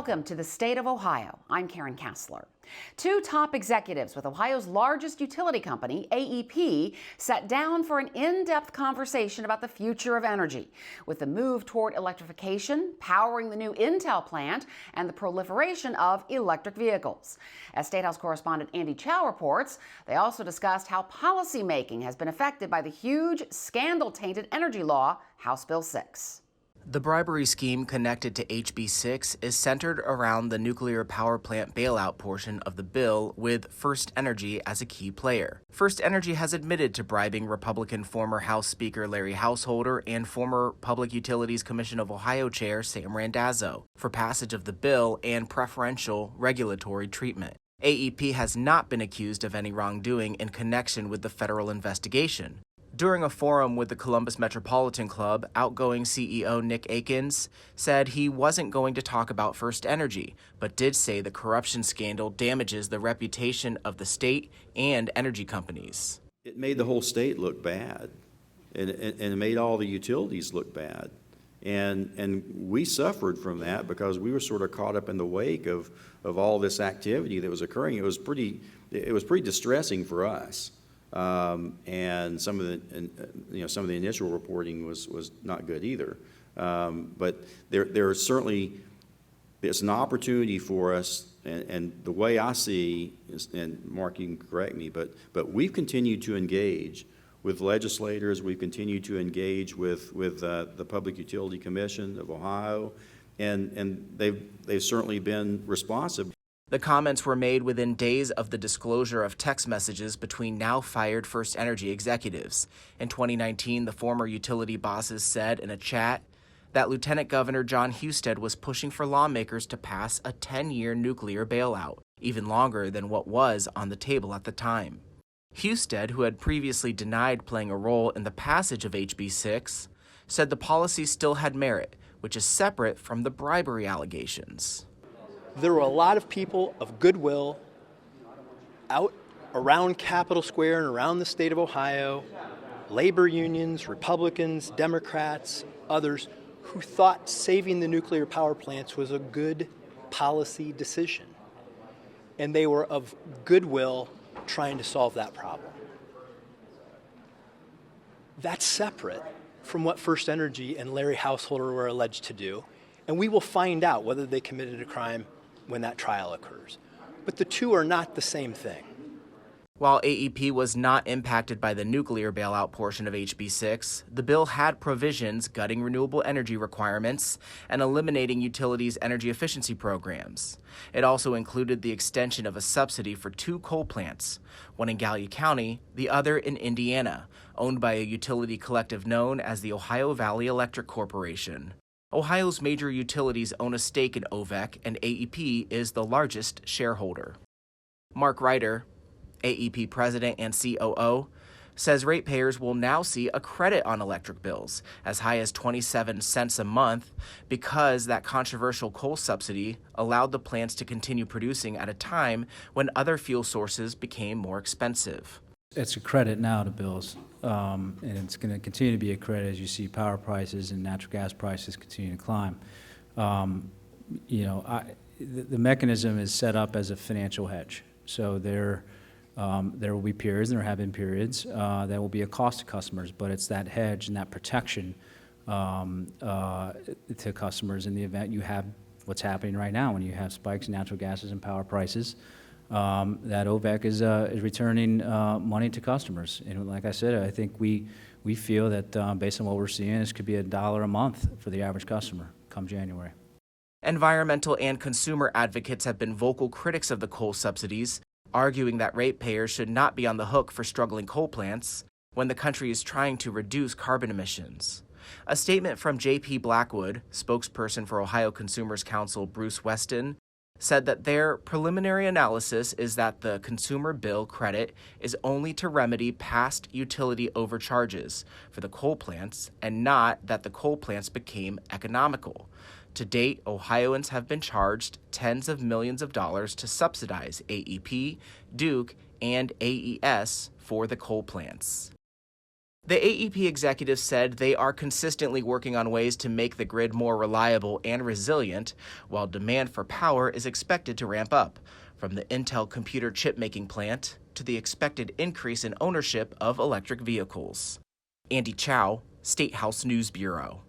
Welcome to the State of Ohio. I'm Karen Kassler. Two top executives with Ohio's largest utility company, AEP, sat down for an in-depth conversation about the future of energy, with the move toward electrification, powering the new Intel plant, and the proliferation of electric vehicles. As Statehouse correspondent Andy Chow reports, they also discussed how policymaking has been affected by the huge scandal-tainted energy law, House Bill 6. The bribery scheme connected to HB 6 is centered around the nuclear power plant bailout portion of the bill, with First Energy as a key player. First Energy has admitted to bribing Republican former House Speaker Larry Householder and former Public Utilities Commission of Ohio Chair Sam Randazzo for passage of the bill and preferential regulatory treatment. AEP has not been accused of any wrongdoing in connection with the federal investigation. During a forum with the Columbus Metropolitan Club, outgoing CEO Nick Akins said he wasn't going to talk about First Energy, but did say the corruption scandal damages the reputation of the state and energy companies. It made the whole state look bad, and it made all the utilities look bad. And we suffered from that because we were sort of caught up in the wake of all this activity that was occurring. It was pretty distressing for us. And some of the initial reporting was not good either. But there is certainly, it's an opportunity for us, and the way I see is, and Mark, you can correct me, but we've continued to engage with legislators. We've continued to engage with the Public Utility Commission of Ohio, and they've certainly been responsive. The comments were made within days of the disclosure of text messages between now-fired First Energy executives. In 2019, the former utility bosses said in a chat that Lieutenant Governor John Husted was pushing for lawmakers to pass a 10-year nuclear bailout, even longer than what was on the table at the time. Husted, who had previously denied playing a role in the passage of HB 6, said the policy still had merit, which is separate from the bribery allegations. There were a lot of people of goodwill out around Capitol Square and around the state of Ohio, labor unions, Republicans, Democrats, others, who thought saving the nuclear power plants was a good policy decision. And they were of goodwill trying to solve that problem. That's separate from what First Energy and Larry Householder were alleged to do, and we will find out whether they committed a crime when that trial occurs. But the two are not the same thing. While AEP was not impacted by the nuclear bailout portion of HB 6, the bill had provisions gutting renewable energy requirements and eliminating utilities' energy efficiency programs. It also included the extension of a subsidy for two coal plants, one in Gallia County, the other in Indiana, owned by a utility collective known as the Ohio Valley Electric Corporation. Ohio's major utilities own a stake in OVEC, and AEP is the largest shareholder. Mark Ryder, AEP president and COO, says ratepayers will now see a credit on electric bills as high as 27 cents a month because that controversial coal subsidy allowed the plants to continue producing at a time when other fuel sources became more expensive. It's a credit now to bills, and it's going to continue to be a credit as you see power prices and natural gas prices continue to climb. The mechanism is set up as a financial hedge. So there will be periods, and there have been periods, that will be a cost to customers, but it's that hedge and that protection to customers in the event you have what's happening right now when you have spikes in natural gases and power prices. That OVEC is returning money to customers. And like I said, I think we feel that based on what we're seeing, this could be $1 a month for the average customer come January. Environmental and consumer advocates have been vocal critics of the coal subsidies, arguing that ratepayers should not be on the hook for struggling coal plants when the country is trying to reduce carbon emissions. A statement from J.P. Blackwood, spokesperson for Ohio Consumers Council Bruce Weston, said that their preliminary analysis is that the consumer bill credit is only to remedy past utility overcharges for the coal plants and not that the coal plants became economical. To date, Ohioans have been charged tens of millions of dollars to subsidize AEP, Duke, and AES for the coal plants. The AEP executives said they are consistently working on ways to make the grid more reliable and resilient, while demand for power is expected to ramp up, from the Intel computer chip-making plant to the expected increase in ownership of electric vehicles. Andy Chow, Statehouse News Bureau.